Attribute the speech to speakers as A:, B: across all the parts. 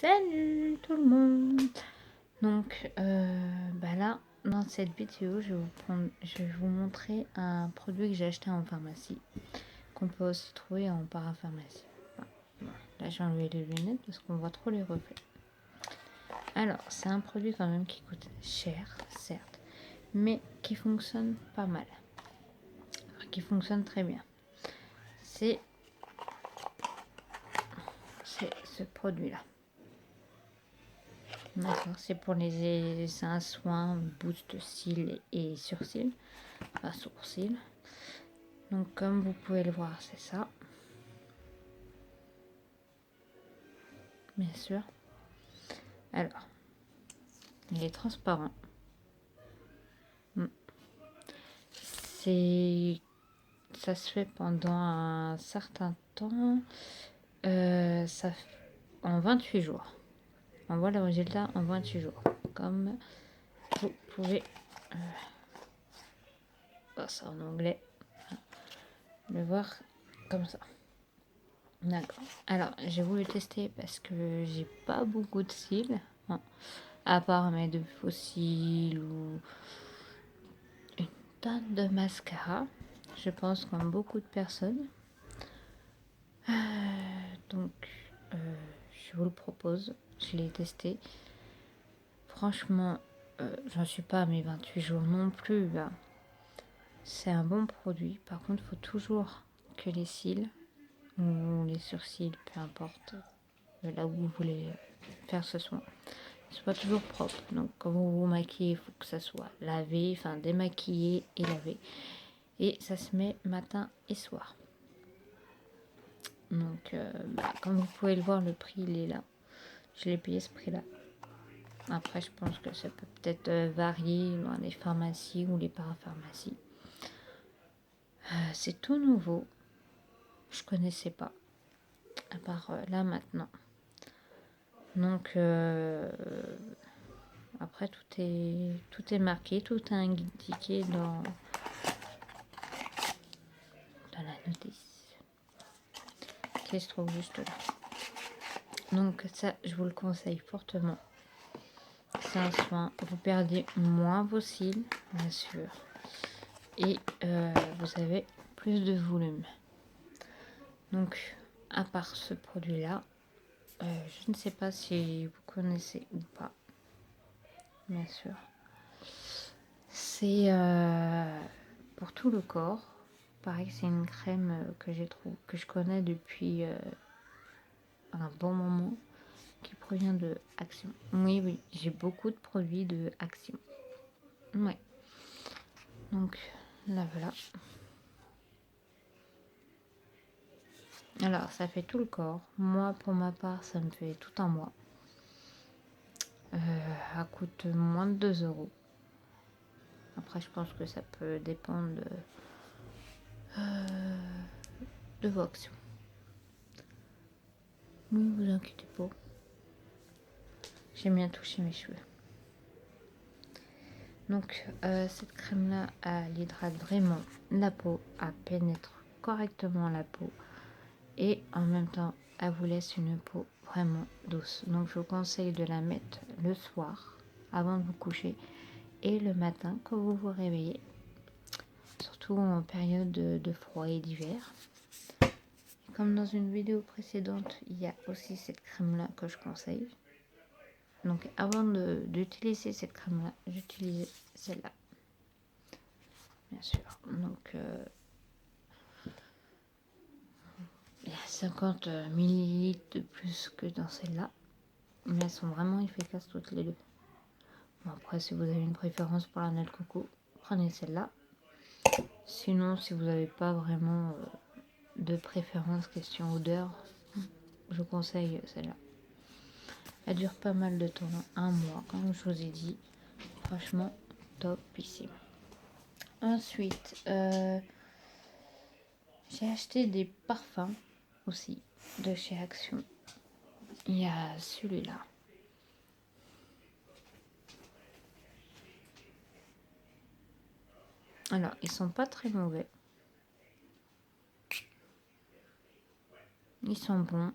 A: Salut tout le monde. Donc là dans cette vidéo je vais vous montrer un produit que j'ai acheté en pharmacie qu'on peut aussi trouver en parapharmacie. Voilà. Là j'ai enlevé les lunettes parce qu'on voit trop les reflets. Alors c'est un produit quand même qui coûte cher certes, mais qui fonctionne pas mal, qui fonctionne très bien. C'est ce produit là. D'accord, c'est pour un soin boost cils et sourcils. Enfin, sourcils. Donc comme vous pouvez le voir, c'est ça. Bien sûr. Alors, il est transparent. Ça se fait pendant un certain temps. En 28 jours. On voit le résultat en 28 jours. Comme vous pouvez... c'est en anglais. Le voir comme ça. D'accord. Alors, j'ai voulu tester parce que j'ai pas beaucoup de cils. Hein, à part mes deux fossiles ou une tonne de mascara. Je pense comme beaucoup de personnes. Donc, je vous le propose. Je l'ai testé. Franchement, j'en suis pas à mes 28 jours non plus. Bah. C'est un bon produit. Par contre, il faut toujours que les cils ou les sourcils, peu importe, là où vous voulez faire ce soin, soit toujours propre. Donc quand vous vous maquillez, il faut que ça soit lavé, enfin démaquillé et lavé. Et ça se met matin et soir. Donc comme vous pouvez le voir, le prix il est là. Je l'ai payé ce prix là. Après je pense que ça peut peut-être varier dans les pharmacies ou les parapharmacies. C'est tout nouveau. Je connaissais pas. À part là maintenant. Donc après tout est marqué, tout est indiqué dans la notice qui se trouve juste là. Donc ça, je vous le conseille fortement. C'est un soin. Vous perdez moins vos cils, bien sûr. Et vous avez plus de volume. Donc, à part ce produit-là, je ne sais pas si vous connaissez ou pas. Bien sûr. C'est pour tout le corps. Pareil, c'est une crème que je connais depuis un bon moment, qui provient de Action. Oui, j'ai beaucoup de produits de Action. Ouais. Donc là voilà. Alors ça fait tout le corps. Moi pour ma part ça me fait tout un mois. Ça coûte moins de 2 €. Après je pense que ça peut dépendre de vos actions. Ne vous inquiétez pas. J'aime bien toucher mes cheveux. Donc cette crème là, elle hydrate vraiment la peau, elle pénètre correctement la peau et en même temps elle vous laisse une peau vraiment douce. Donc je vous conseille de la mettre le soir avant de vous coucher et le matin quand vous vous réveillez, surtout en période de froid et d'hiver. Comme dans une vidéo précédente, il y a aussi cette crème là que je conseille. Donc avant d'utiliser cette crème là, j'utilise celle-là, bien sûr. Donc il y a 50 millilitres de plus que dans celle-là, mais elles sont vraiment efficaces toutes les deux. Bon, après si vous avez une préférence pour la noix de coco, prenez celle-là. Sinon si vous n'avez pas vraiment de préférence question odeur, je conseille celle-là. Elle dure pas mal de temps, un mois comme je vous ai dit. Franchement topissime. Ensuite j'ai acheté des parfums aussi de chez Action. Il y a celui-là. Alors ils sont pas très mauvais, ils sont bons.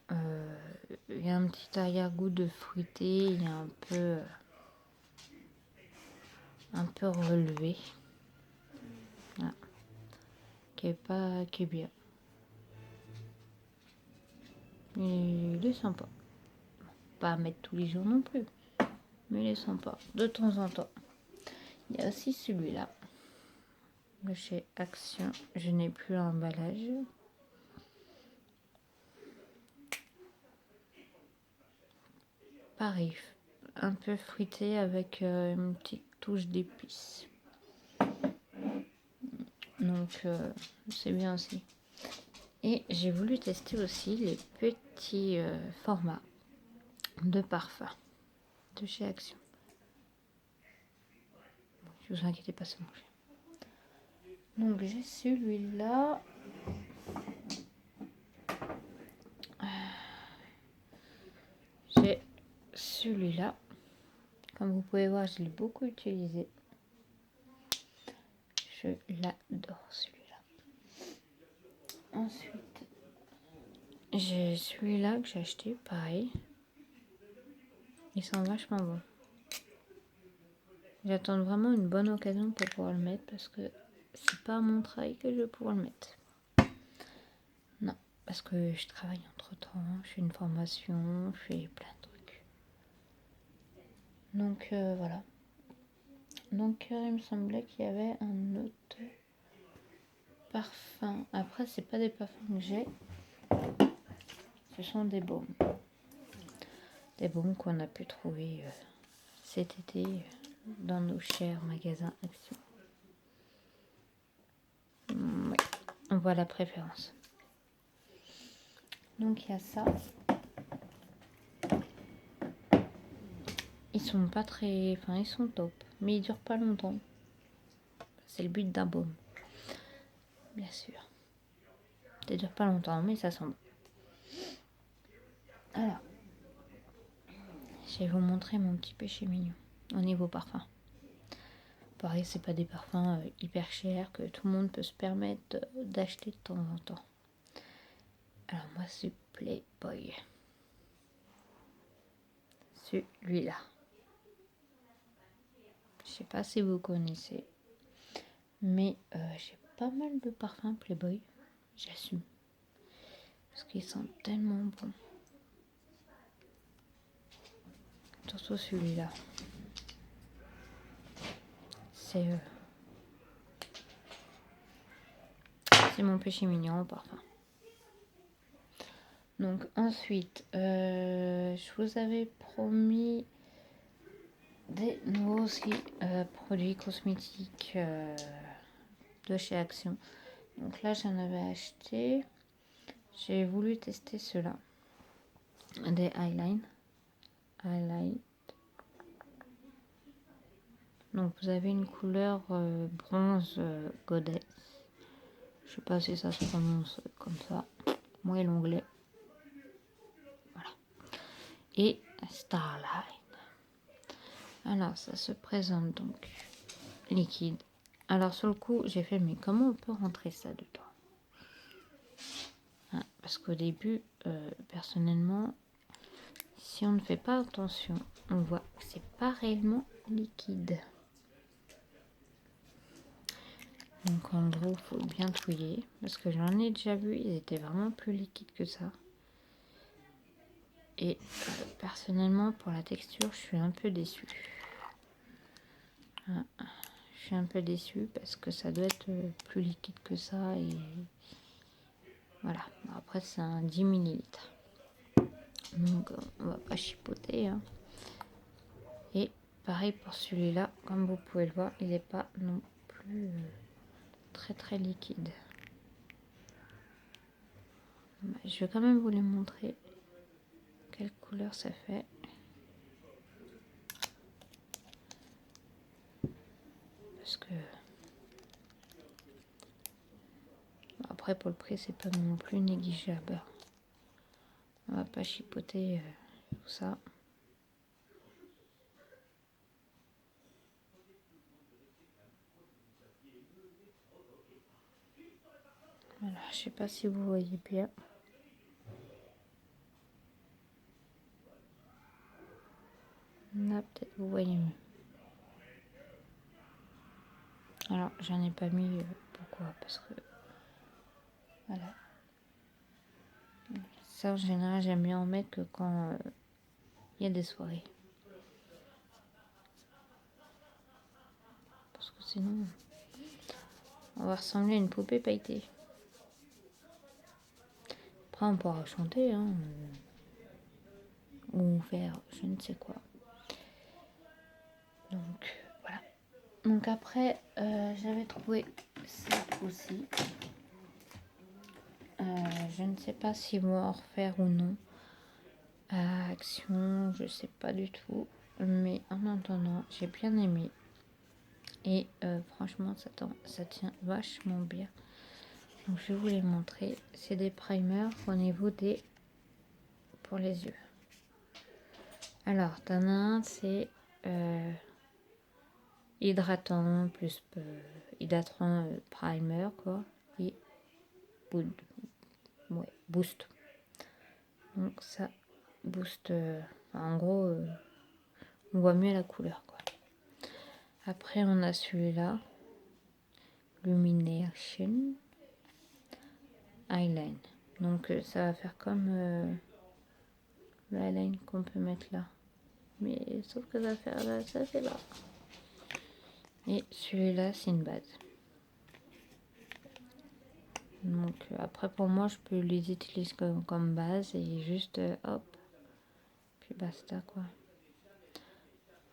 A: Il y a un petit arrière-goût de fruité, il est un peu relevé. Voilà. Qui est bien. Il est sympa. Pas à mettre tous les jours non plus, mais il est sympa de temps en temps. Il y a aussi celui-là de chez Action. Je n'ai plus l'emballage. Pareil, un peu fruité avec une petite touche d'épices. Donc c'est bien aussi. Et j'ai voulu tester aussi les petits formats de parfum de chez Action. Ne vous inquiétez pas, c'est bon. Donc j'ai celui-là. J'ai celui-là. Comme vous pouvez voir, je l'ai beaucoup utilisé. Je l'adore celui-là. Ensuite, j'ai celui-là que j'ai acheté, pareil. Il sent vachement bon. J'attends vraiment une bonne occasion pour pouvoir le mettre parce que c'est pas à mon travail que je vais pouvoir le mettre. Non, parce que je travaille entre temps, je fais une formation, je fais plein de trucs. Donc voilà. Donc il me semblait qu'il y avait un autre parfum. Après, c'est pas des parfums que j'ai, ce sont des baumes. Des baumes qu'on a pu trouver cet été dans nos chers magasins Action. Ouais, on voit la préférence. Donc il y a ça. Ils sont pas très... Enfin, ils sont top. Mais ils durent pas longtemps. C'est le but d'un baume. Bien sûr. Ça dure pas longtemps, mais ça sent bon. Alors. Je vais vous montrer mon petit péché mignon. Au niveau parfum. Pareil, c'est pas des parfums hyper chers que tout le monde peut se permettre d'acheter de temps en temps. Alors moi, c'est Playboy. Celui-là. Je sais pas si vous connaissez, mais j'ai pas mal de parfums Playboy, j'assume, parce qu'ils sont tellement bons. Surtout celui-là. C'est mon péché mignon au parfum. Donc ensuite, je vous avais promis des nouveaux aussi produits cosmétiques de chez Action. Donc là, j'en avais acheté. J'ai voulu tester ceux-là. Des highlight. Donc vous avez une couleur bronze goddess. Je sais pas si ça se prononce comme ça. Moi et l'onglet. Voilà. Et Starlight. Alors ça se présente donc liquide. Alors sur le coup, j'ai fait mais comment on peut rentrer ça dedans? Parce qu'au début, personnellement, si on ne fait pas attention, on voit que c'est pas réellement liquide. Donc en gros, il faut bien touiller. Parce que j'en ai déjà vu, ils étaient vraiment plus liquides que ça. Et personnellement, pour la texture, je suis un peu déçue. Je suis un peu déçue parce que ça doit être plus liquide que ça. Et voilà. Après, c'est un 10 ml. Donc on va pas chipoter. Hein. Et pareil pour celui-là. Comme vous pouvez le voir, il n'est pas non plus très très liquide. Je vais quand même vous les montrer. Quelle couleur ça fait. Parce que après pour le prix c'est pas non plus négligeable. On va pas chipoter tout ça. Voilà, je sais pas si vous voyez bien. Là, peut-être vous voyez mieux. Alors, j'en ai pas mis. Pourquoi? Parce que... Voilà. Ça, en général, j'aime bien en mettre que quand il y a des soirées. Parce que sinon, on va ressembler à une poupée pailletée. Après, on pourra chanter, hein. Ou faire je ne sais quoi. Donc, voilà. Donc après, j'avais trouvé ça aussi. Je ne sais pas si vont en refaire ou non. Action, je sais pas du tout. Mais en attendant, j'ai bien aimé. Et franchement, ça tient vachement bien. Donc je vais vous les montrer. C'est des primers au niveau des... pour les yeux. Alors, t'en as un, c'est hydratant plus hydratant primer, quoi. Et boost. Donc ça booste. En gros, on voit mieux la couleur, quoi. Après, on a celui-là. Illumination Eyeline. Donc ça va faire comme l'eyeline qu'on peut mettre là. Mais sauf que ça va faire là, ça fait là. Et celui-là, c'est une base. Donc après, pour moi, je peux les utiliser comme base et juste hop. Puis basta, quoi.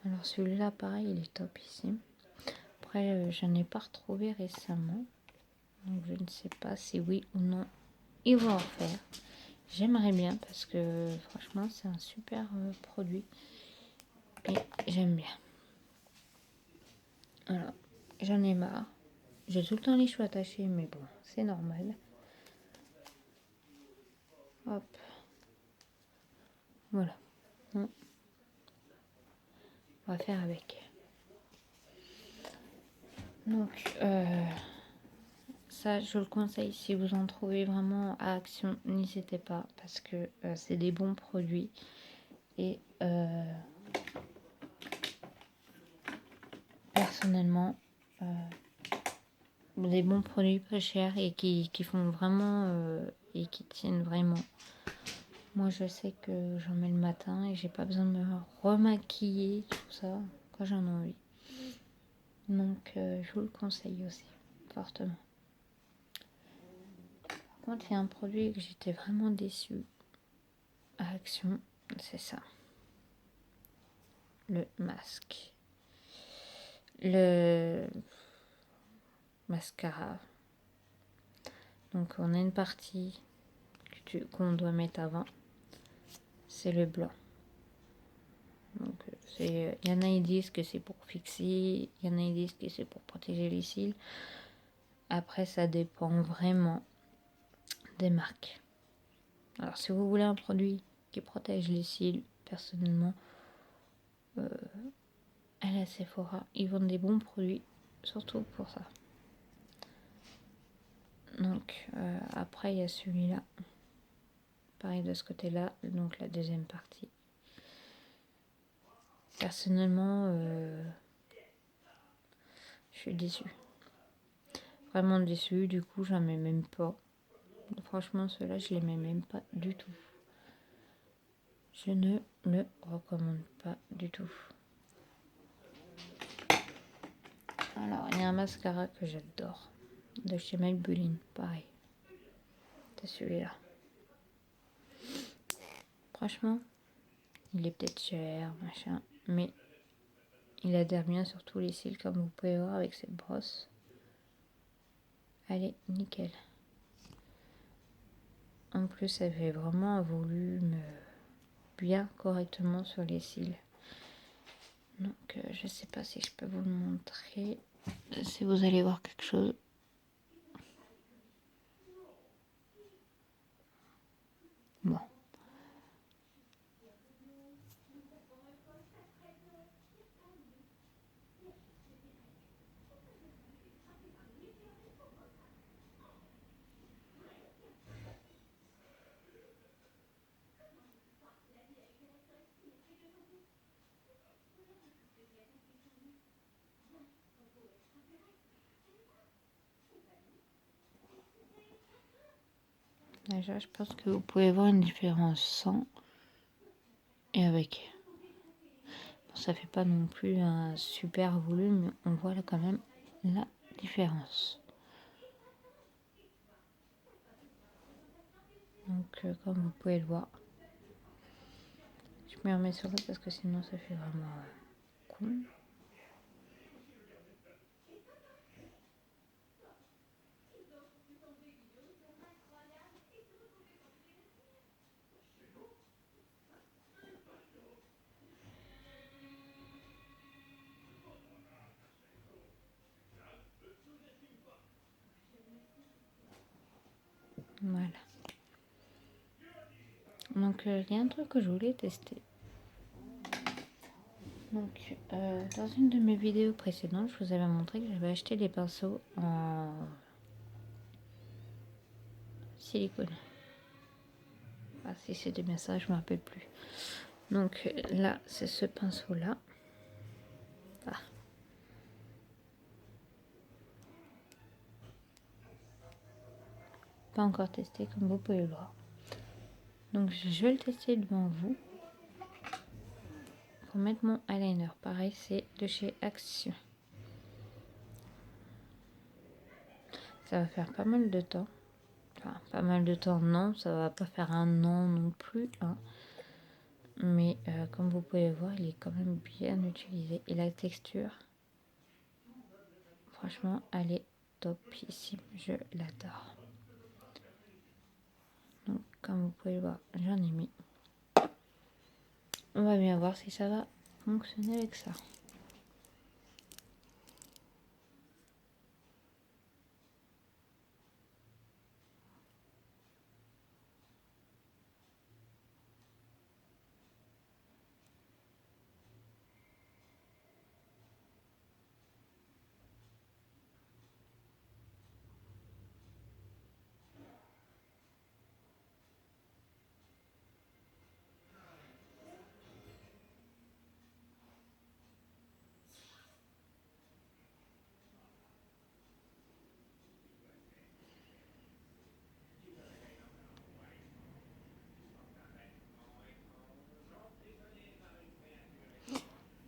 A: Alors celui-là, pareil, il est top ici. Après, j'en ai pas retrouvé récemment. Donc je ne sais pas si oui ou non ils vont en faire. J'aimerais bien parce que franchement, c'est un super produit. Et j'aime bien. Alors, j'en ai marre. J'ai tout le temps les cheveux attachés, mais bon, c'est normal. Hop. Voilà. On va faire avec. Donc, ça, je le conseille. Si vous en trouvez vraiment à Action, n'hésitez pas. Parce que c'est des bons produits. Et personnellement, des bons produits pas chers et qui font vraiment... et qui tiennent vraiment. Moi, je sais que j'en mets le matin et j'ai pas besoin de me remaquiller, tout ça, quand j'en ai envie. Donc, je vous le conseille aussi, fortement. Par contre, il y a un produit que j'étais vraiment déçue à Action, c'est ça. Le masque. Le mascara. Donc, on a une partie qu'on doit mettre avant. C'est le blanc. Donc, il y en a qui disent que c'est pour fixer, il y en a qui disent que c'est pour protéger les cils. Après, ça dépend vraiment des marques. Alors, si vous voulez un produit qui protège les cils, personnellement, à la Sephora, ils vendent des bons produits, surtout pour ça. Donc, après, il y a celui-là. Pareil de ce côté-là, donc la deuxième partie. Personnellement, je suis déçue. Vraiment déçue, du coup, j'en mets même pas. Franchement, ceux-là, je les mets même pas du tout. Je ne le recommande pas du tout. Alors, il y a un mascara que j'adore. De chez Maybelline, pareil. C'est celui-là. Franchement, il est peut-être cher, machin. Mais il adhère bien sur tous les cils, comme vous pouvez voir avec cette brosse. Elle est nickel. En plus, elle fait vraiment un volume bien correctement sur les cils. Donc, je sais pas si je peux vous le montrer. Si vous allez voir quelque chose. Bon. Déjà, je pense que vous pouvez voir une différence sans et avec. Bon, ça fait pas non plus un super volume, mais on voit là quand même la différence. Donc, comme vous pouvez le voir, je me remets sur l'autre parce que sinon ça fait vraiment con. Voilà. Donc, il y a un truc que je voulais tester. Donc, dans une de mes vidéos précédentes, je vous avais montré que j'avais acheté des pinceaux en silicone. Ah, si c'était bien ça, je me rappelle plus. Donc là, c'est ce pinceau-là. Ah. Pas encore testé, comme vous pouvez le voir. Donc, je vais le tester devant vous. Pour mettre mon eyeliner, pareil, c'est de chez Action. Ça va faire pas mal de temps. Enfin, pas mal de temps, non. Ça va pas faire un an non plus. Hein. Mais comme vous pouvez voir, il est quand même bien utilisé. Et la texture, franchement, elle est topissime. Je l'adore. Donc, comme vous pouvez le voir, j'en ai mis. On va bien voir si ça va fonctionner avec ça.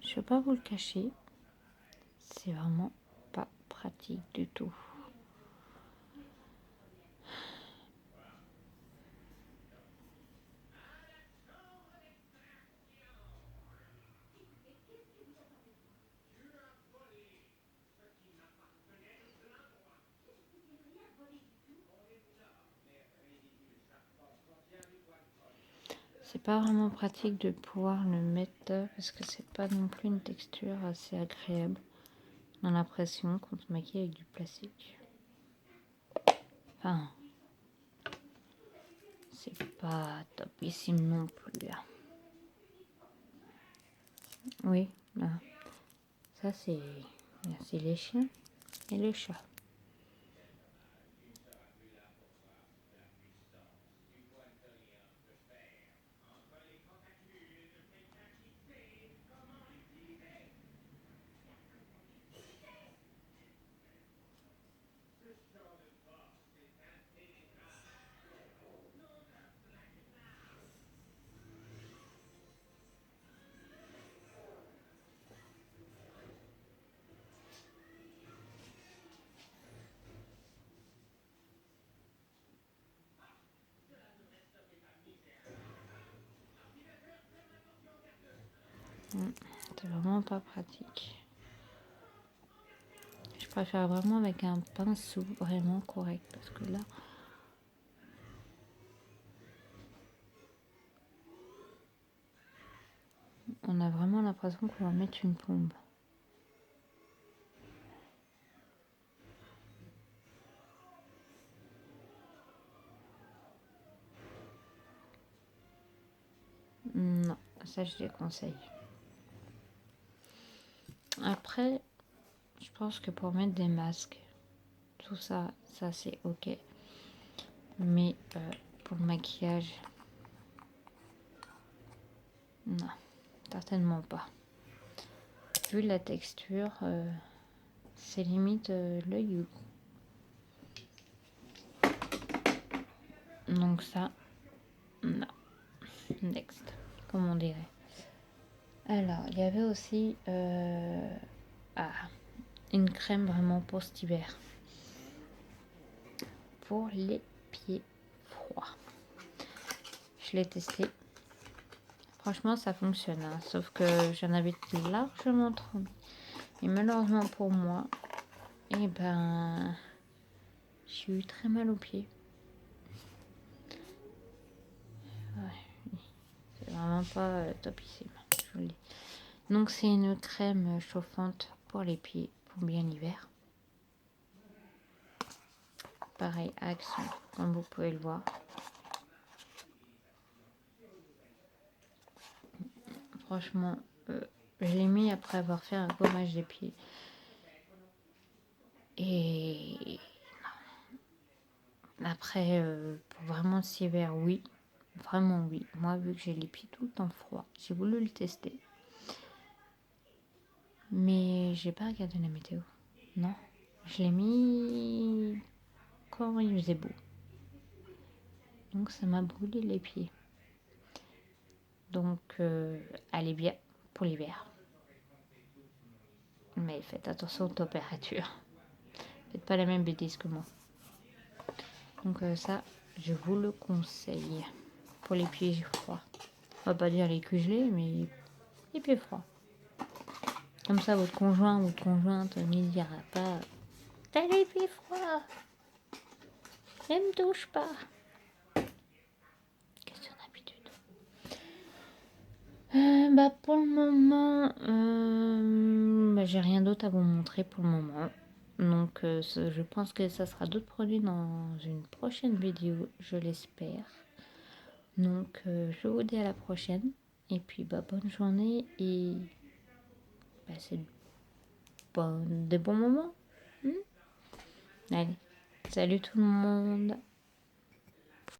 A: Je ne vais pas vous le cacher, c'est vraiment pas pratique du tout. C'est pas vraiment pratique de pouvoir le mettre parce que c'est pas non plus une texture assez agréable. On a l'impression qu'on se maquille avec du plastique. Enfin, c'est pas topissime non plus. Oui, là. Ça c'est les chiens et les chats. C'est vraiment pas pratique. Je préfère vraiment avec un pinceau vraiment correct parce que là, on a vraiment l'impression qu'on va mettre une plombe. Non, ça je déconseille. Après, je pense que pour mettre des masques, tout ça, ça c'est ok. Mais pour le maquillage, non, certainement pas. Vu la texture, c'est limite l'œil. Donc ça, non. Next, comme on dirait. Alors, il y avait aussi une crème vraiment pour cet hiver. Pour les pieds froids. Je l'ai testé. Franchement, ça fonctionne. Hein, sauf que j'en avais largement trop mis. Et malheureusement pour moi, eh ben, j'ai eu très mal aux pieds. Ouais, c'est vraiment pas topissime. Je vous le dis. Donc c'est une crème chauffante pour les pieds pour bien l'hiver. Pareil, action, comme vous pouvez le voir. Franchement, je l'ai mis après avoir fait un gommage des pieds. Et après, pour vraiment cet hiver, oui. Vraiment oui. Moi, vu que j'ai les pieds tout le temps froids, j'ai voulu le tester. Mais j'ai pas regardé la météo. Non. Je l'ai mis quand il faisait beau. Donc ça m'a brûlé les pieds. Donc allez bien pour l'hiver. Mais faites attention aux températures. Faites pas la même bêtise que moi. Donc ça, je vous le conseille. Pour les pieds froids. On va pas dire les culs gelés, mais les pieds froids. Comme ça, votre conjoint ou votre conjointe ne dira pas « T'as les pieds froids, ne me touche pas !» Question d'habitude. Pour le moment, j'ai rien d'autre à vous montrer pour le moment. Donc, je pense que ça sera d'autres produits dans une prochaine vidéo, je l'espère. Donc, je vous dis à la prochaine. Et puis, bonne journée et c'est des bons moments. Allez, salut tout le monde.